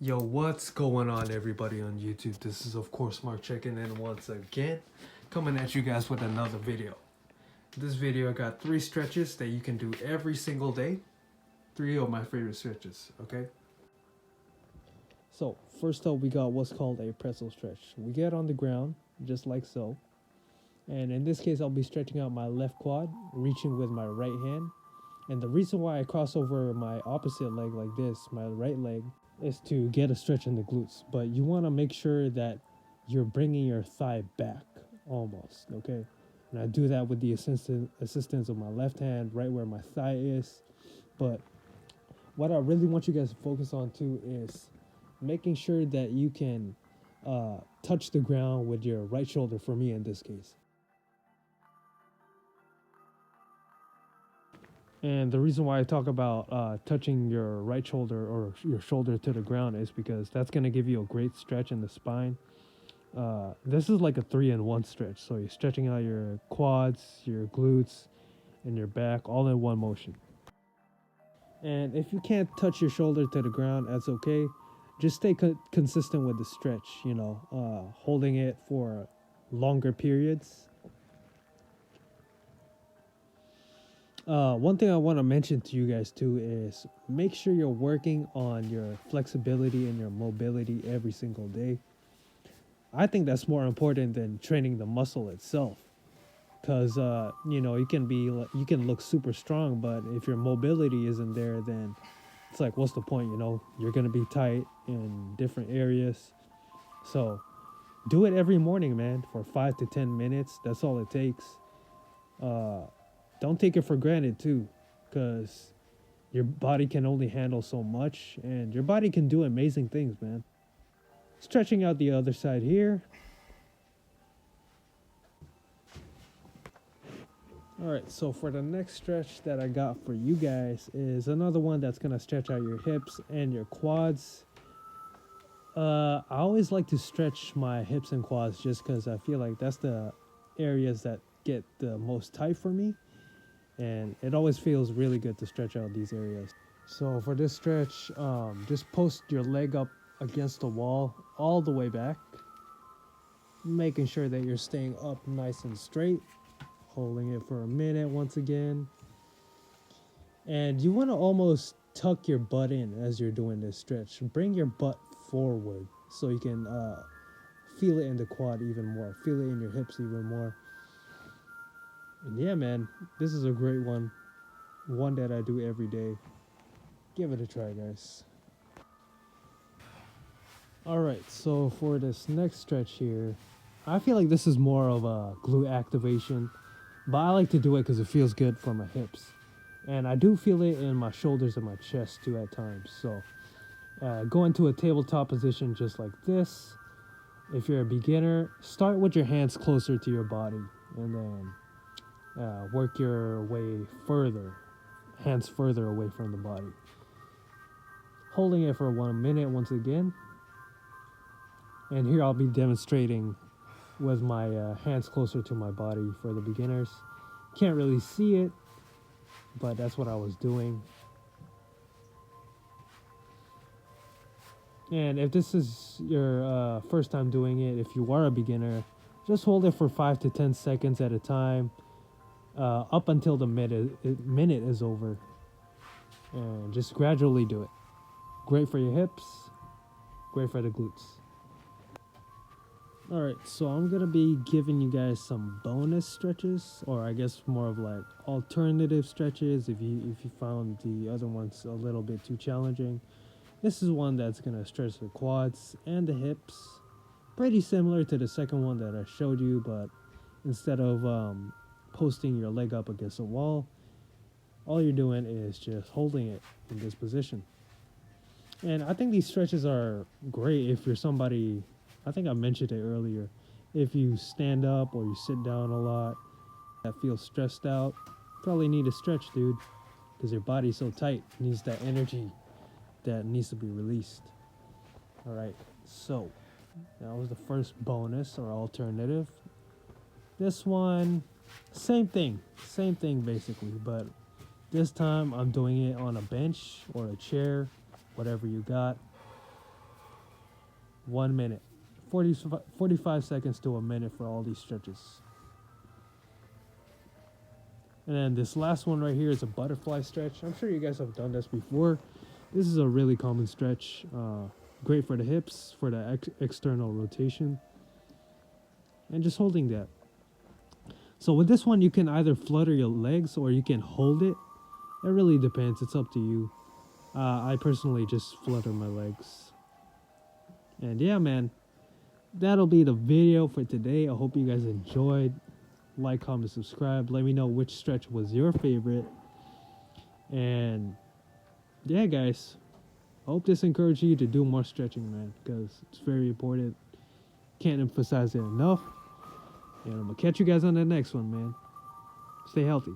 Yo, what's going on, everybody on YouTube? This is, of course, Mark checking in once again, coming at you guys with another video. This video, I got 3 stretches that you can do every single day. 3 of my favorite stretches, okay? So, first up, we got what's called a pretzel stretch. We get on the ground, just like so. And in this case, I'll be stretching out my left quad, reaching with my right hand. And the reason why I cross over my opposite leg like this, my right leg, is to get a stretch in the glutes. But you want to make sure that you're bringing your thigh back almost, okay? And I do that with the assistance of my left hand right where my thigh is. But what I really want you guys to focus on too is making sure that you can touch the ground with your right shoulder, for me in this case. And the reason why I talk about touching your right shoulder or your shoulder to the ground is because that's going to give you a great stretch in the spine. This is like a 3-in-1 stretch. So you're stretching out your quads, your glutes, and your back all in one motion. And if you can't touch your shoulder to the ground, that's okay. Just stay consistent with the stretch, holding it for longer periods. One thing I want to mention to you guys too is make sure you're working on your flexibility and your mobility every single day. I think that's more important than training the muscle itself, because you can look super strong, but if your mobility isn't there, then it's like, what's the point? You're gonna be tight in different areas. So do it every morning, man, for 5 to 10 minutes. That's all it takes. Don't take it for granted too, because your body can only handle so much, and your body can do amazing things, man. Stretching out the other side here. Alright, so for the next stretch that I got for you guys is another one that's going to stretch out your hips and your quads. I always like to stretch my hips and quads just because I feel like that's the areas that get the most tight for me. And it always feels really good to stretch out these areas. So for this stretch, just post your leg up against the wall all the way back, making sure that you're staying up nice and straight, holding it for a minute once again. And you want to almost tuck your butt in as you're doing this stretch. Bring your butt forward so you can feel it in the quad even more, feel it in your hips even more. And yeah, man, this is a great one that I do every day. Give it a try, guys. Alright, so for this next stretch here, I feel like this is more of a glute activation, but I like to do it because it feels good for my hips. And I do feel it in my shoulders and my chest too at times. So go into a tabletop position just like this. If you're a beginner, start with your hands closer to your body, and then work your way further, hands further away from the body. Holding it for 1 minute once again. And here I'll be demonstrating with my hands closer to my body for the beginners. Can't really see it, but that's what I was doing. And if this is your first time doing it, if you are a beginner, just hold it for 5 to 10 seconds at a time. Up until the minute is over, and just gradually do it. Great for your hips, great for the glutes. Alright, so I'm gonna be giving you guys some bonus stretches, or I guess more of like alternative stretches if you found the other ones a little bit too challenging. This is one that's gonna stretch the quads and the hips, pretty similar to the second one that I showed you, but instead of posting your leg up against a wall, all you're doing is just holding it in this position. And I think these stretches are great if you're somebody, I think I mentioned it earlier, if you stand up or you sit down a lot, that feels stressed out, probably need a stretch, dude, because your body's so tight, it needs that energy that needs to be released. Alright, so that was the first bonus or alternative. This one, same thing basically, but this time I'm doing it on a bench or a chair, whatever you got. 1 minute. 45 seconds to a minute for all these stretches. And then this last one right here is a butterfly stretch. I'm sure you guys have done this before. This is a really common stretch. Great for the hips, for the external rotation. And just holding that. So with this one, you can either flutter your legs or you can hold it. It really depends. It's up to you. I personally just flutter my legs. And yeah, man. That'll be the video for today. I hope you guys enjoyed. Like, comment, subscribe. Let me know which stretch was your favorite. And yeah, guys. I hope this encouraged you to do more stretching, man. Because it's very important. Can't emphasize it enough. And I'm going to catch you guys on the next one, man. Stay healthy.